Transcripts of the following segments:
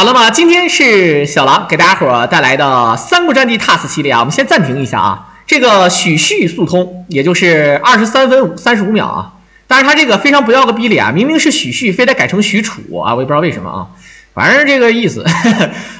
好了嘛，今天是小狼给大家伙带来的《三国战记 TAS 系列啊，我们先暂停一下啊。这个许旭速通，也就是23分35秒啊。但是他这个非常不要个逼脸啊，明明是许旭，非得改成许褚啊，我也不知道为什么啊。反正这个意思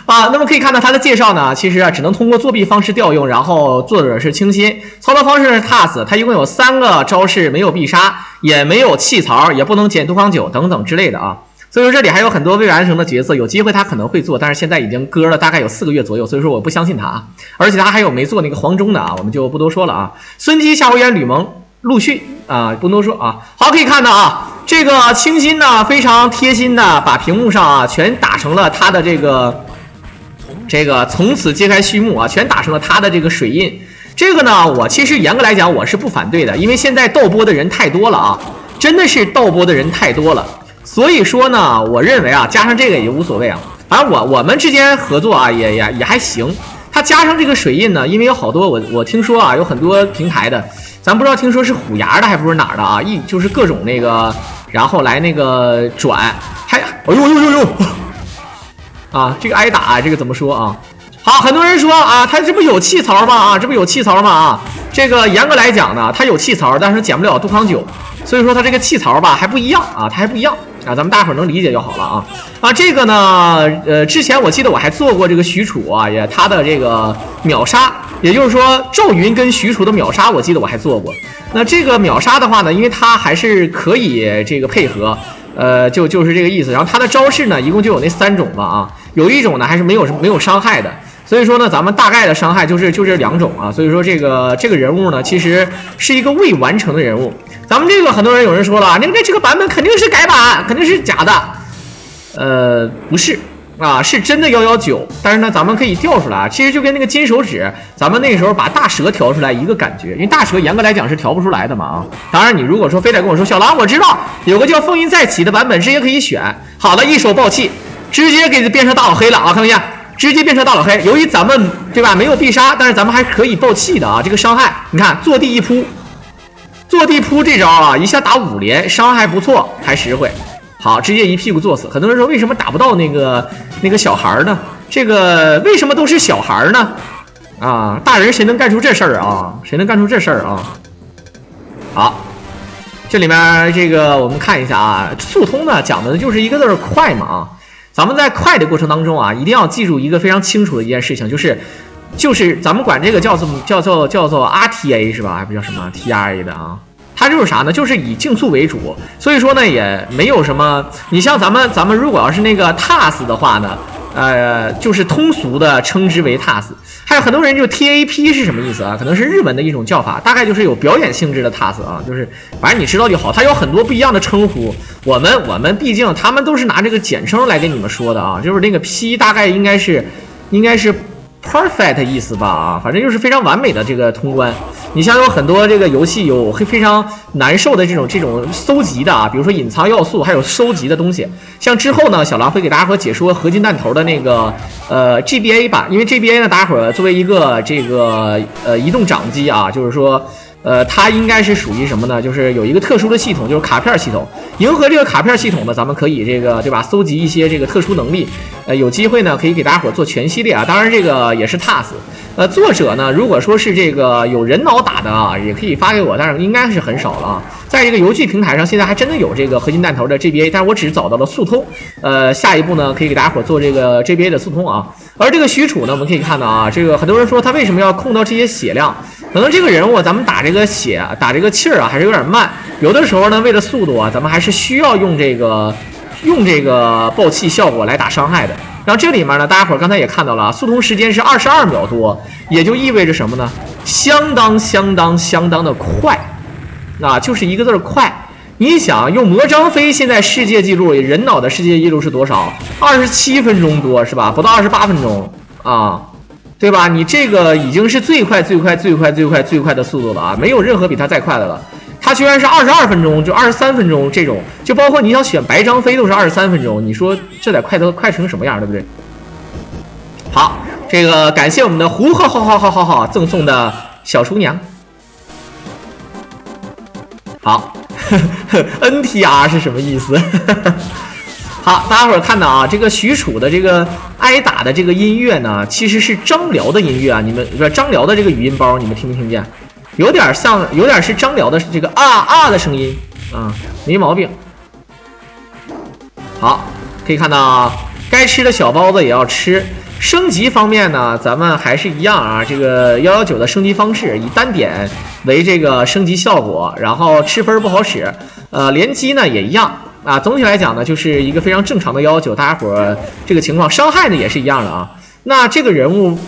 啊。那么可以看到他的介绍呢，其实啊只能通过作弊方式调用，然后作者是清新，操作方式是 TAS， 它一共有3个招式，没有必杀，也没有弃槽，也不能减毒方酒等等之类的啊。所以说这里还有很多未完成的角色，有机会他可能会做，但是现在已经搁了大概有4个月左右，所以说我不相信他啊。而且他还有没做那个黄忠的啊，我们就不多说了啊。孙基、夏侯渊、吕蒙、陆逊啊，不多说啊。好，可以看到啊，这个清新呢非常贴心的把屏幕上啊全打成了他的这个从此揭开序幕啊，全打成了他的这个水印。这个呢，我其实严格来讲我是不反对的，因为现在盗播的人太多了啊，真的是盗播的人太多了。所以说呢，我认为啊，加上这个也无所谓啊。反正我们之间合作啊，也还行。他加上这个水印呢，因为有好多我听说啊，有很多平台的，咱不知道听说是虎牙的还不是哪儿的啊，就是各种那个，然后来那个转，还哎呦啊，这个挨打啊，这个怎么说啊？好，很多人说啊，他这不有弃槽吗？啊，这不有弃槽吗？啊，这个严格来讲呢，他有弃槽，但是减不了杜康酒，所以说他这个弃槽吧还不一样啊，他还不一样啊，咱们大伙儿能理解就好了啊。这个呢，之前我记得我还做过这个许褚啊，也他的这个秒杀，也就是说赵云跟许褚的秒杀，我记得我还做过。那这个秒杀的话呢，因为他还是可以这个配合。就是这个意思。然后他的招式呢，一共就有那3种吧啊，有一种呢还是没有伤害的，所以说呢，咱们大概的伤害就这2种啊。所以说这个人物呢，其实是一个未完成的人物。咱们这个很多人有人说了，这个版本肯定是改版，肯定是假的。不是啊，是真的119，但是呢，咱们可以调出来啊。其实就跟那个金手指，咱们那个时候把大蛇调出来一个感觉，因为大蛇严格来讲是调不出来的嘛啊。当然，你如果说非得跟我说小狼，我知道有个叫风云再起的版本，直接可以选。好的，一手爆气，直接给变成大老黑了啊！看没见？直接变成大老黑。由于咱们对吧没有必杀，但是咱们还可以爆气的啊。这个伤害，你看坐地一扑，坐地扑这招啊，一下打5连，伤害不错，还实惠。好，直接一屁股坐死。很多人说为什么打不到那个小孩呢？这个为什么都是小孩呢？啊，大人谁能干出这事儿啊？谁能干出这事儿啊？好，这里面这个我们看一下啊，速通呢讲的就是一个字快嘛啊。咱们在快的过程当中啊，一定要记住一个非常清楚的一件事情，就是咱们管这个叫做 RTA 是吧？还不叫什么 TRA 的啊。它就是啥呢？就是以竞速为主，所以说呢也没有什么。你像咱们如果要是那个 TAS 的话呢，就是通俗的称之为 TAS。还有很多人就 TAP 是什么意思啊？可能是日文的一种叫法，大概就是有表演性质的 TAS 啊，就是反正你知道就好。它有很多不一样的称呼，我们毕竟他们都是拿这个简称来跟你们说的啊，就是那个 P 大概应该是 perfect 意思吧啊，反正就是非常完美的这个通关。你像有很多这个游戏有非常难受的这种搜集的啊，比如说隐藏要素，还有收集的东西。像之后呢，小狼会给大家伙解说合金弹头的那个GBA 吧，因为 GBA 呢，大家伙作为一个这个移动掌机啊，就是说。它应该是属于什么呢？就是有一个特殊的系统，就是卡片系统。迎合这个卡片系统呢，咱们可以这个对吧？搜集一些这个特殊能力。有机会呢，可以给大家伙做全系列啊。当然这个也是 TAS。作者呢，如果说是这个有人脑打的啊，也可以发给我，但是应该是很少了啊。在这个游戏平台上，现在还真的有这个合金弹头的 GBA， 但是我只找到了速通。下一步呢，可以给大家伙做这个 GBA 的速通啊。而这个许褚呢，我们可以看到啊，这个很多人说他为什么要控到这些血量？可能这个人物咱们打这个血打这个气儿啊，还是有点慢。有的时候呢，为了速度啊，咱们还是需要用这个爆气效果来打伤害的。然后这里面呢，大家伙刚才也看到了，速通时间是22秒多，也就意味着什么呢？相当的快，啊，就是一个字快。你想用魔张飞现在世界纪录人脑的世界纪录是多少？27分钟多是吧？不到28分钟啊。对吧？你这个已经是最快的速度了啊，没有任何比它再快的了。它居然是22分钟，就23分钟这种，就包括你想选白张飞都是23分钟，你说这得快成什么样，对不对？好，这个感谢我们的胡好赠送的小厨娘。好，NTR 是什么意思？好，大家伙儿看到啊，这个许褚的这个挨打的这个音乐呢，其实是张辽的音乐啊。你们不是张辽的这个语音包，你们听没听见？有点像，有点是张辽的这个的声音啊，没毛病。好，可以看到该吃的小包子也要吃。升级方面呢，咱们还是一样啊，这个119的升级方式以单点为这个升级效果，然后吃分不好使，联机呢也一样啊。总体来讲呢，就是一个非常正常的119，大家伙这个情况，伤害呢也是一样的啊。那这个人物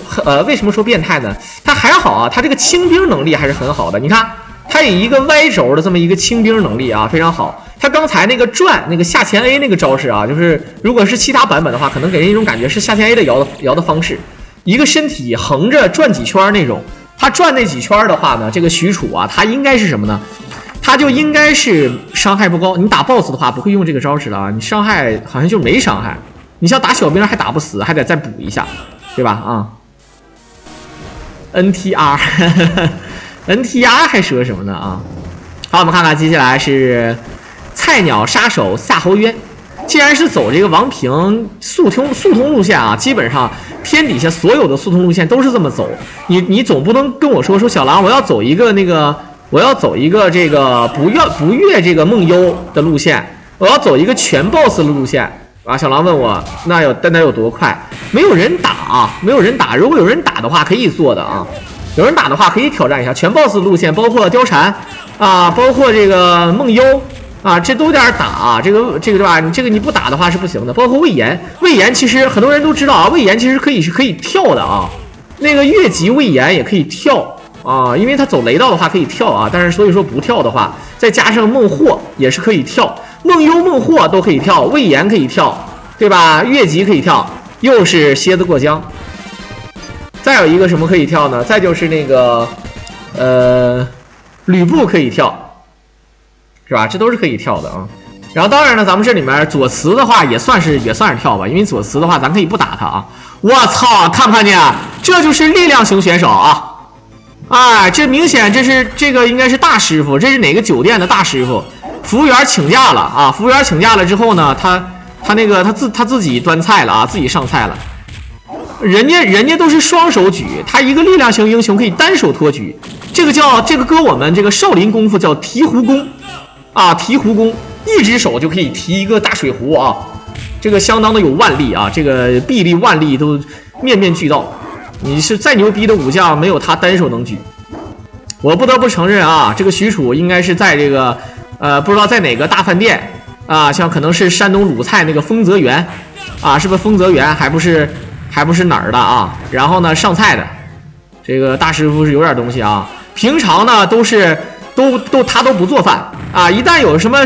为什么说变态呢？他还好啊，他这个清兵能力还是很好的。你看，他以一个 Y 轴的这么一个清兵能力啊，非常好。他刚才那个转那个下前 A 那个招式啊，就是如果是其他版本的话，可能给人一种感觉是下前 A 的摇的方式，一个身体横着转几圈那种。他转那几圈的话呢，这个许褚啊，他应该是什么呢？他就应该是伤害不高。你打 BOSS 的话不会用这个招式了啊，你伤害好像就没伤害。你像打小兵还打不死，还得再补一下，对吧？啊 ，NTR 还说什么呢啊？好，我们看看接下来是菜鸟杀手夏侯渊。既然是走这个王平速通路线啊，基本上天底下所有的速通路线都是这么走。你总不能跟我说小狼，我要走一个这个不越这个梦幽的路线，我要走一个全 BOSS 的路线。啊，小狼问我那有多快？没有人打啊，没有人打。如果有人打的话，可以做的啊。有人打的话，可以挑战一下全 BOSS 路线，包括貂蝉啊，包括这个梦幽啊，这都有点打啊。这个对吧？你不打的话是不行的。包括魏延其实很多人都知道啊，魏延其实可以跳的啊。那个越级魏延也可以跳啊，因为他走雷道的话可以跳啊。但是所以说不跳的话，再加上孟获也是可以跳。梦幽、孟获都可以跳，魏延可以跳，对吧？越级可以跳，又是蝎子过江。再有一个什么可以跳呢？再就是那个吕布可以跳，是吧？这都是可以跳的啊。然后当然呢，咱们这里面左慈的话也算是跳吧，因为左慈的话咱可以不打他啊。我操，看不看见？这就是力量型选手啊！哎，这明显这个应该是大师傅，这是哪个酒店的大师傅？服务员请假了啊！服务员请假了之后呢，他自己端菜了啊，自己上菜了。人家都是双手举，他一个力量型英雄可以单手托举，这个搁我们这个少林功夫叫提壶功啊，提壶功，一只手就可以提一个大水壶啊，这个相当的有腕力啊，这个臂力腕力都面面俱到。你是再牛逼的武将，没有他单手能举。我不得不承认啊，这个许褚应该是在这个。不知道在哪个大饭店啊，像可能是山东鲁菜那个丰泽园啊，是不是丰泽园？还不是哪儿的啊？然后呢，上菜的这个大师傅是有点东西啊。平常呢他都不做饭啊，一旦有什么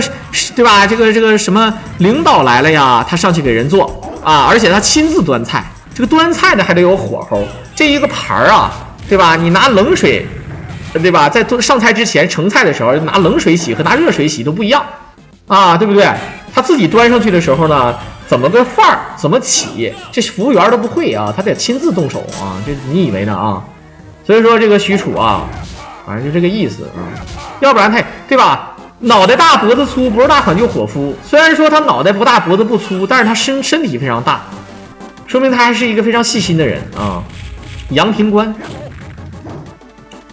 对吧？这个什么领导来了呀，他上去给人做啊，而且他亲自端菜。这个端菜的还得有火候，这一个盘啊，对吧？你拿冷水。对吧？在上菜之前盛菜的时候，拿冷水洗和拿热水洗都不一样啊，对不对？他自己端上去的时候呢，怎么个范儿，怎么起，这服务员都不会啊，他得亲自动手啊，这你以为呢啊？所以说这个许褚啊，反正就这个意思啊，要不然他对吧？脑袋大脖子粗，不是大款就伙夫。虽然说他脑袋不大脖子不粗，但是他身体非常大，说明他还是一个非常细心的人啊。阳平关。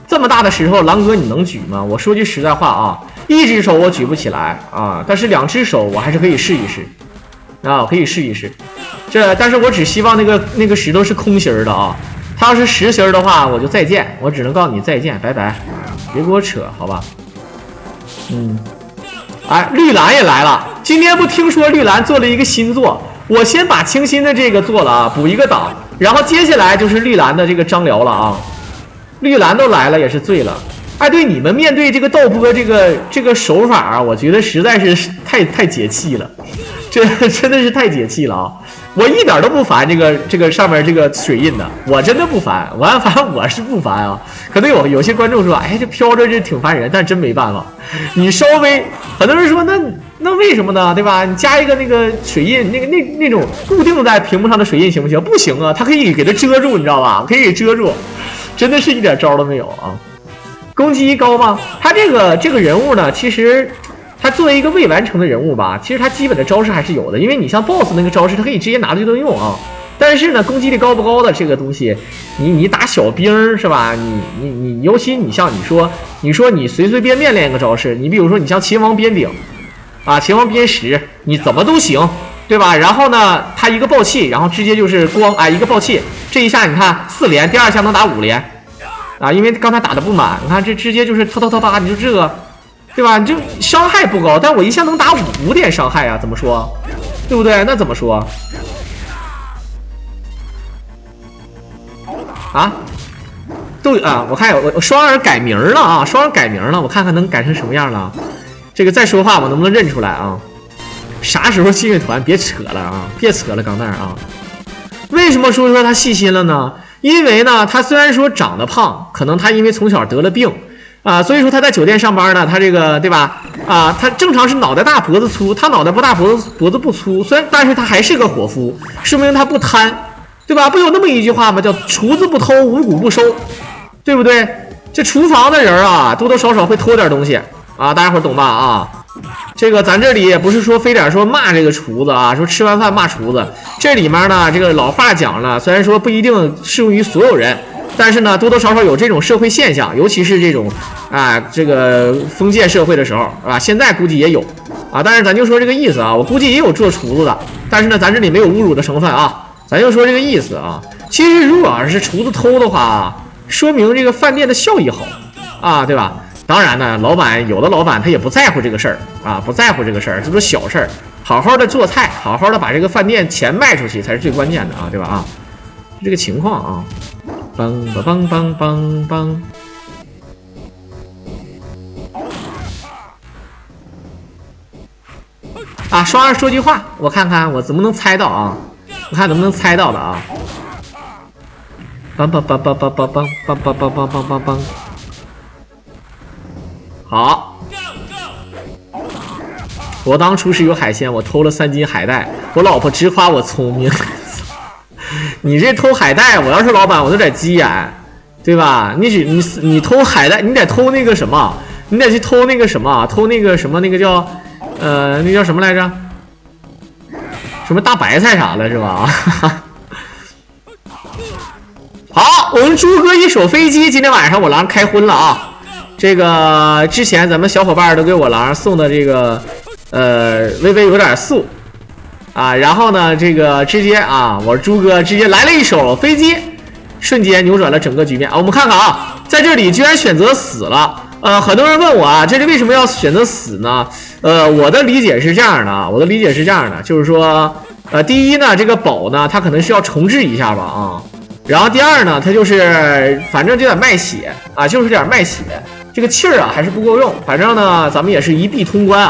这么大的石头，狼哥你能举吗？我说句实在话啊，一只手我举不起来啊，但是2只手我还是可以试一试啊，可以试一试。但是我只希望那个石头是空心儿的啊，它要是实心儿的话，我就再见，我只能告诉你再见，拜拜，别给我扯，好吧？哎，绿蓝也来了，今天不听说绿蓝做了一个新作，我先把清新的这个做了啊，补一个档，然后接下来就是绿蓝的这个张辽了啊。绿蓝都来了也是醉了，哎，对，你们面对这个盗播这个手法啊，我觉得实在是太解气了，这真的是太解气了啊！我一点都不烦这个上面这个水印的，我真的不烦，反正我是不烦啊。可能有些观众说，哎，这飘着这挺烦人，但真没办法，你稍微很多人说那为什么呢？对吧？你加一个那个水印，那种固定在屏幕上的水印行不行？不行啊，它可以给它遮住，你知道吧？可以给遮住。真的是一点招都没有啊！攻击高吗？他这个人物呢，其实他作为一个未完成的人物吧，其实他基本的招式还是有的，因为你像 BOSS 那个招式，他可以直接拿着就能用啊。但是呢，攻击力高不高的这个东西，你打小兵是吧？你尤其你像你说你随随便便练个招式，你比如说你像秦王鞭顶啊，秦王鞭石，你怎么都行，对吧？然后呢，他一个爆气，然后直接就是光一个爆气，这一下你看4连，第2下能打5连啊，因为刚才打的不满，你看这直接就是哒，你就这个。对吧？你就伤害不高，但我一下能打5点伤害啊，怎么说？对不对？那怎么说？啊？我看我双儿改名了啊，双儿改名了，我看看能改成什么样了。这个再说话我能不能认出来啊？啥时候信乐团？别扯了啊！别扯了，钢蛋啊！为什么说他细心了呢？因为呢，他虽然说长得胖，可能他因为从小得了病。所以说他在酒店上班呢，他这个对吧？他正常是脑袋大脖子粗，他脑袋不大脖子不粗，但是他还是个伙夫，说明他不贪，对吧？不有那么一句话吗？叫厨子不偷，五谷不收，对不对？这厨房的人啊，多多少少会偷点东西啊，大家伙懂吧？啊，这个咱这里也不是说非得说骂这个厨子啊，说吃完饭骂厨子，这里面呢，这个老话讲了，虽然说不一定适用于所有人。但是呢，多多少少有这种社会现象，尤其是这种这个封建社会的时候，现在估计也有但是咱就说这个意思啊，我估计也有做厨子的，但是呢，咱这里没有侮辱的成分啊，咱就说这个意思啊。其实如果要是厨子偷的话，说明这个饭店的效益好对吧？当然呢，有的老板他也不在乎这个事儿不在乎这个事儿，这都是小事儿，好好的做菜，好好的把这个饭店钱卖出去才是最关键的对吧？这个情况啊。梆双儿说句话，我看看我怎么能猜到啊？我看能不能猜到的啊？梆，好，我当初是有海鲜，我偷了3斤海带，我老婆直夸我聪明。你这偷海带，我要是老板，我就得急眼，对吧？你偷海带，你得偷那个什么，你得去偷那个什么，偷那个什么，那个叫那叫什么来着？什么大白菜啥的，是吧？好，我们朱哥一手飞机，今天晚上我狼开荤了啊！这个之前咱们小伙伴都给我狼送的这个微微有点素。然后呢，这个直接我朱哥直接来了一手飞机，瞬间扭转了整个局面我们看看在这里居然选择死了。很多人问我这是为什么要选择死呢？我的理解是这样的，就是说，第一呢，这个宝呢，它可能是要重置一下吧然后第二呢，它就是反正就点卖血就是点卖血，这个气儿还是不够用。反正呢，咱们也是一币通关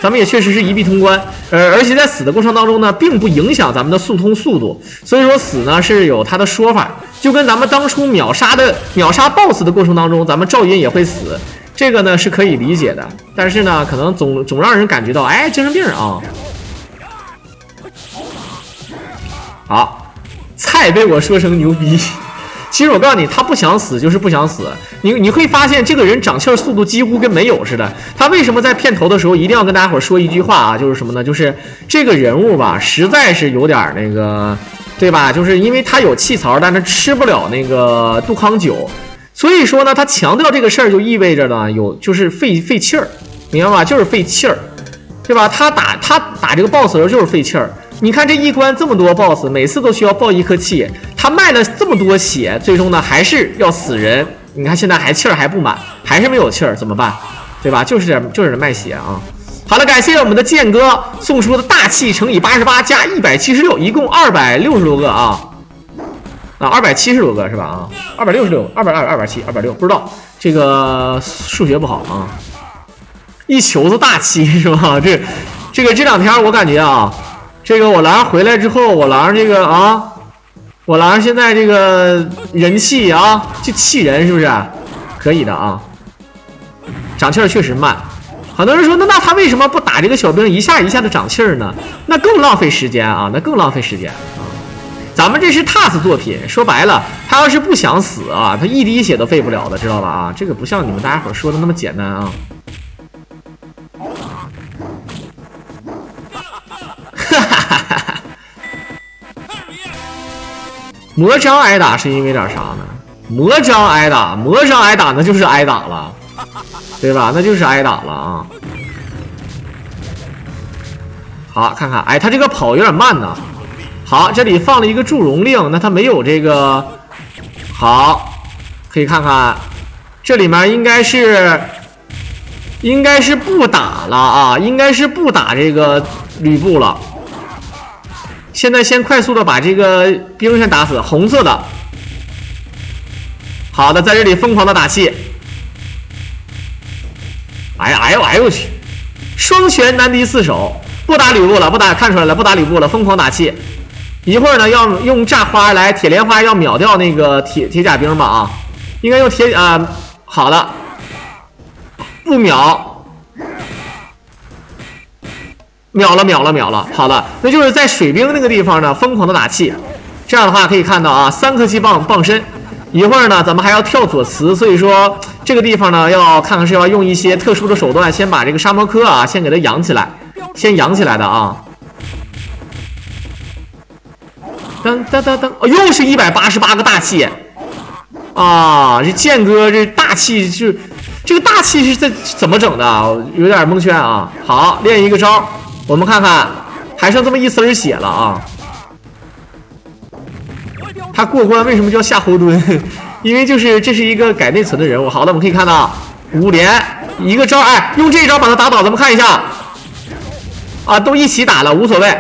咱们也确实是一币通关，而且在死的过程当中呢，并不影响咱们的速通速度，所以说死呢是有它的说法，就跟咱们当初秒杀 BOSS 的过程当中，咱们赵云也会死，这个呢是可以理解的，但是呢，可能总让人感觉到精神病好，菜被我说成牛逼。其实我告诉你，他不想死就是不想死。你会发现这个人长气速度几乎跟没有似的。他为什么在片头的时候一定要跟大家伙说一句话就是什么呢？就是这个人物吧，实在是有点那个，对吧？就是因为他有气槽，但是吃不了那个杜康酒，所以说呢，他强调这个事儿就意味着呢，就是费气儿，明白吧？就是费气儿，对吧？他打这个 BOSS 的时候就是费气儿。你看这一关这么多 BOSS， 每次都需要爆1颗气，他卖了这么多血，最终呢还是要死人。你看现在还气儿还不满，还是没有气儿，怎么办？对吧？就是卖血好了，感谢我们的剑哥送出的大气乘以88加176，一共260多个270多个是吧266、270、270、260、不知道，这个数学不好一球子大气是吧？这两天我感觉这个我狼回来之后，我狼这个我狼现在这个人气就气人，是不是？可以的长气儿确实慢。很多人说，那他为什么不打这个小兵一下一下的长气儿呢？那更浪费时间咱们这是 TAS 作品，说白了，他要是不想死他一滴血都费不了的，知道吧这个不像你们大家伙说的那么简单魔章挨打是因为点啥呢？魔章挨打那就是挨打了，对吧？那就是挨打了啊。好，看看，哎，他这个跑有点慢呢。好，这里放了一个祝融令，那他没有这个。好，可以看看，这里面应该是不打了啊，应该是不打这个吕布了。现在先快速的把这个兵先打死，红色的。好的，在这里疯狂的打气。哎呦我去，双拳难敌四手，不打吕布了，看出来了，不打吕布了，疯狂打气。一会儿呢，要用炸花来铁莲花要秒掉那个铁甲兵嘛啊，应该用好的，不秒了，好的，那就是在水兵那个地方呢疯狂的打气。这样的话可以看到啊，3颗气棒身。一会儿呢，咱们还要跳左慈，所以说这个地方呢要看看是要用一些特殊的手段，先把这个沙摩柯啊先给它养起来，先养起来的啊。噔，哦，又是188个大气啊！这剑哥这大气是这个大气是怎么整的？有点蒙圈啊。好，练一个招，我们看看，还剩这么一丝血了啊。他过关为什么叫夏侯惇？因为这是一个改内存的人物。好的，我们可以看到5连一个招，哎，用这一招把他打倒。咱们看一下啊，都一起打了，无所谓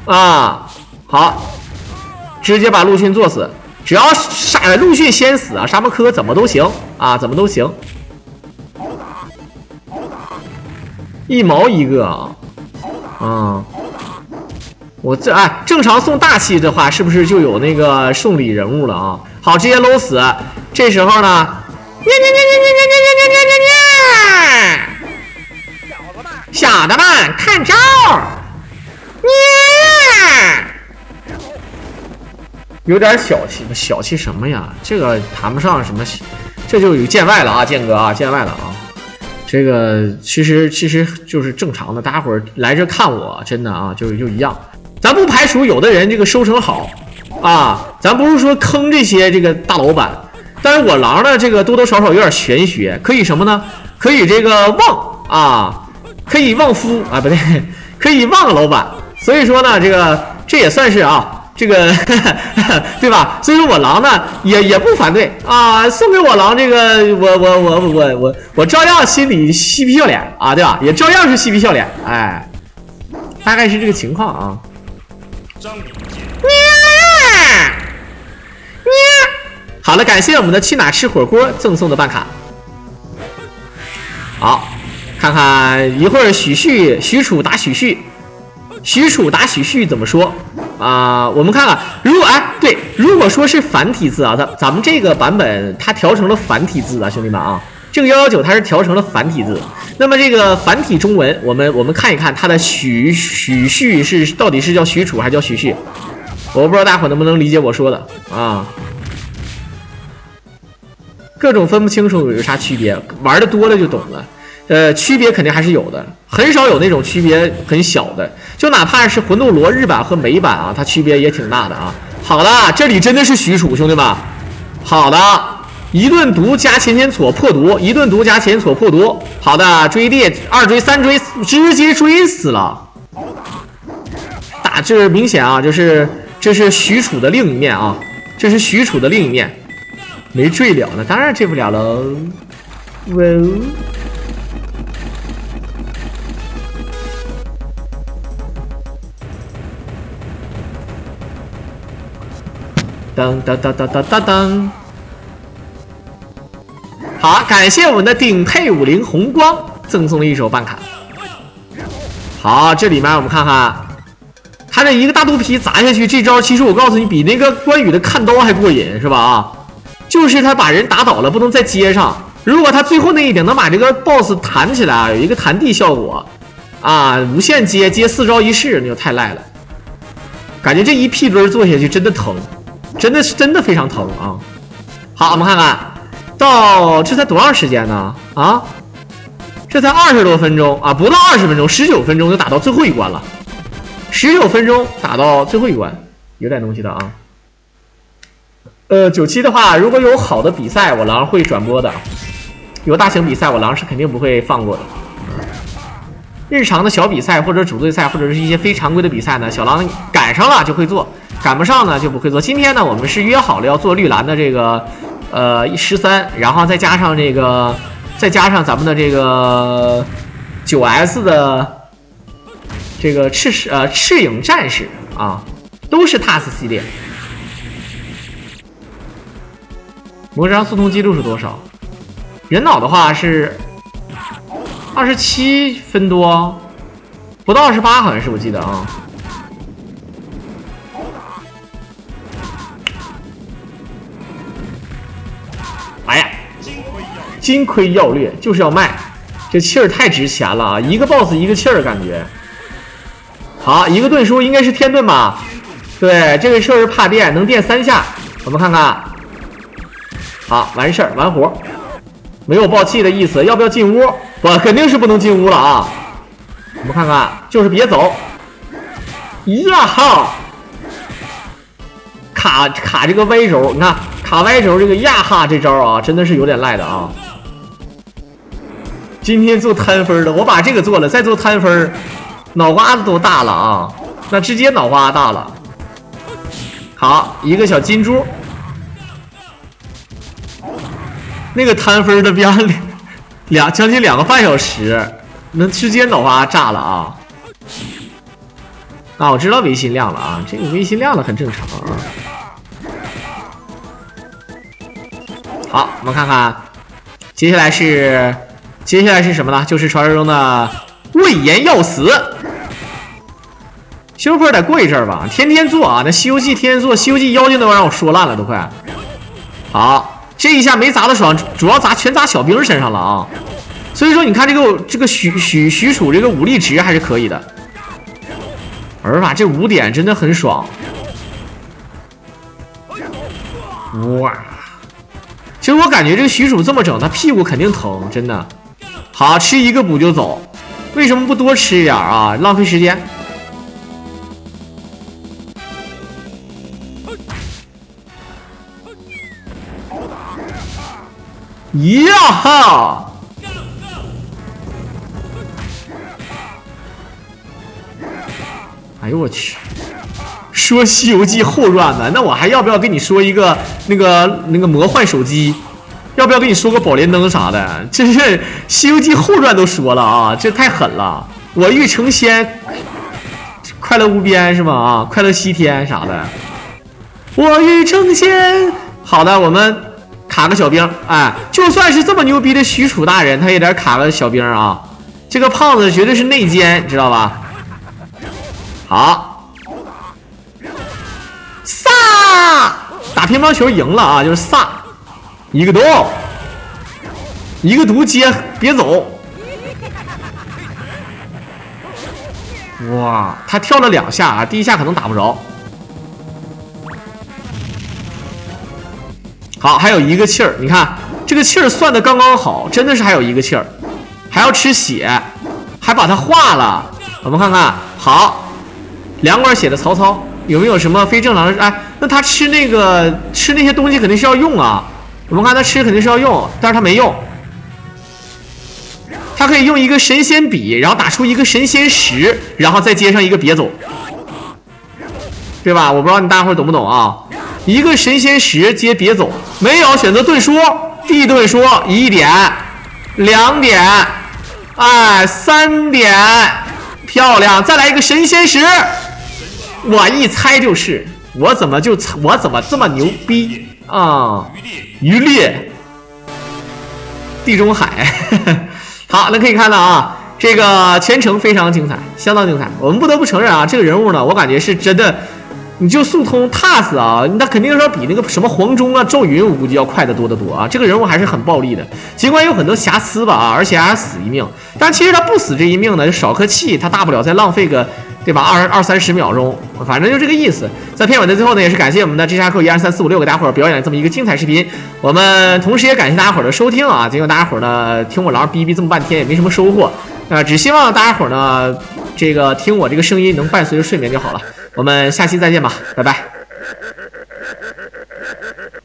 啊。好，直接把陆逊做死。只要陆逊先死啊，沙摩柯怎么都行啊，怎么都行。1毛1个啊。我正常送大气的话，是不是就有那个送礼人物了啊？好，直接搂死。这时候呢，小的们看招！有点小气什么呀？这个谈不上什么，这就有见外了啊，剑哥啊，见外了啊。这个其实就是正常的，大家伙儿来这看我，真的啊，就一样。咱不排除有的人这个收成好啊，咱不是说坑这些这个大老板，但是我狼呢这个多多少少有点玄学，可以什么呢？可以这个旺啊，可以旺夫啊，不对，可以旺老板。所以说呢，这也算是啊，这个对吧？所以说我狼呢也不反对啊，送给我狼这个我照样心里嬉皮笑脸啊，对吧？也照样是嬉皮笑脸，哎，大概是这个情况啊。好了，感谢我们的去哪吃火锅赠送的办卡。好，看看一会儿许褚打许褚怎么说啊？我们看看，如果说是繁体字啊，咱们这个版本它调成了繁体字啊，兄弟们啊，这个119它是调成了繁体字。那么这个繁体中文，我们看一看它的许褚是到底是叫许褚还是叫许褚？我不知道大伙能不能理解我说的啊。各种分不清楚有啥区别，玩的多了就懂了。区别肯定还是有的，很少有那种区别很小的，就哪怕是魂斗罗日版和美版啊，它区别也挺大的啊。好的，这里真的是许褚，兄弟们。好的，一顿毒加前锁破毒，一顿毒加前锁破毒。好的，追地2追3追，直接追死了。这明显啊，这是许褚的另一面啊，这是许褚的另一面。没坠了呢，当然坠不了喽。哇哦！当。好，感谢我们的顶配50红光赠送了一手办卡。好，这里面我们看看，他这一个大肚皮砸下去，这招其实我告诉你，比那个关羽的看刀还过瘾，是吧？啊。就是他把人打倒了，不能再接上。如果他最后那一顶能把这个 BOSS 弹起来，有一个弹地效果啊，无限接4招1式，那就太赖了。感觉这一屁墩做下去真的疼，真的非常疼啊！好，我们看看到这才多长时间呢？啊，这才20多分钟啊，不到20分钟，19分钟就打到最后一关了。19分钟打到最后一关，有点东西的啊。97的话，如果有好的比赛，我狼会转播的。有大型比赛，我狼是肯定不会放过的。日常的小比赛或者主队赛或者是一些非常规的比赛呢，小狼赶上了就会做，赶不上呢就不会做。今天呢，我们是约好了要做绿蓝的这个13，然后再加上咱们的这个9S 的这个赤影战士啊，都是 TAS 系列。魔之伤速通记录是多少？人脑的话是27分多，不到28，好像是我记得啊。哎呀，金盔要掠就是要卖，这气儿太值钱了啊！一个 BOSS 一个气儿，感觉。好，一个盾书应该是天盾吧？对，这个事儿是怕电，能电3下。我们看看，好，完事儿完活，没有爆气的意思。要不要进屋？我肯定是不能进屋了啊！我们看看，就是别走。呀哈，卡这个 Y 轴，你看卡 Y 轴这个呀哈这招啊，真的是有点赖的啊。今天做摊分的，我把这个做了，再做摊分，脑瓜子都大了啊！那直接脑瓜大了。好，一个小金珠，那个摊分的边将近2个半小时，能直接脑瓜炸了啊！啊，我知道微心亮了啊，这个微心亮了很正常啊。好，我们看看，接下来是什么呢？就是传说中的魏延要死。修复得过一阵儿吧，天天做啊！那《西游记》天天做，《西游记》妖精都让我说烂了，都快。好，这一下没砸的爽，主要全砸小兵身上了啊！所以说，你看这个许褚这个武力值还是可以的。而法这5点真的很爽，哇！其实我感觉这个许褚这么整，他屁股肯定疼，真的。好，吃一个补就走，为什么不多吃一点啊？浪费时间。呀哈！哎呦我去！说《西游记后传》呢，那我还要不要跟你说一个那个魔幻手机？要不要跟你说个宝莲灯啥的？这是《西游记后传》都说了啊，这太狠了！我欲成仙，快乐无边是吗？啊，快乐西天啥的。我欲成仙。好的，我们卡个小兵，哎，就算是这么牛逼的许褚大人，他也得卡个小兵啊。这个胖子绝对是内奸，知道吧？好，撒打乒乓球赢了啊，就是撒一个洞，一个毒接，别走。哇，他跳了2下啊，第1下可能打不着。好，还有一个气儿，你看这个气儿算的刚刚好，真的是还有一个气儿，还要吃血，还把它化了。我们看看，好，2管血的曹操有没有什么非正常的？哎，那他吃那些东西肯定是要用啊。我们看他吃肯定是要用，但是他没用。他可以用一个神仙笔，然后打出一个神仙石，然后再接上一个别走，对吧？我不知道你大伙懂不懂啊？一个神仙石接别走，没有选择盾书，地盾书1点，2点，哎，3点，漂亮！再来一个神仙石，我一猜就是，我怎么这么牛逼啊？渔猎，地中海。好，那可以看到啊，这个全程非常精彩，相当精彩。我们不得不承认啊，这个人物呢，我感觉是真的。你就速通 TAS 啊，那肯定是要比那个什么黄忠啊、赵云，我估计要快得多得多啊。这个人物还是很暴力的，尽管有很多瑕疵吧啊，而且还死一命。但其实他不死这一命呢，就少颗气，他大不了再浪费个，对吧？20-30秒钟，反正就这个意思。在片尾的最后呢，也是感谢我们的 G 侠客12345给大伙儿表演了这么一个精彩视频。我们同时也感谢大家伙儿的收听啊，尽管大家伙儿呢听我狼逼逼这么半天也没什么收获，只希望大家伙儿呢这个听我这个声音能伴随着睡眠就好了。我们下期再见吧，拜拜。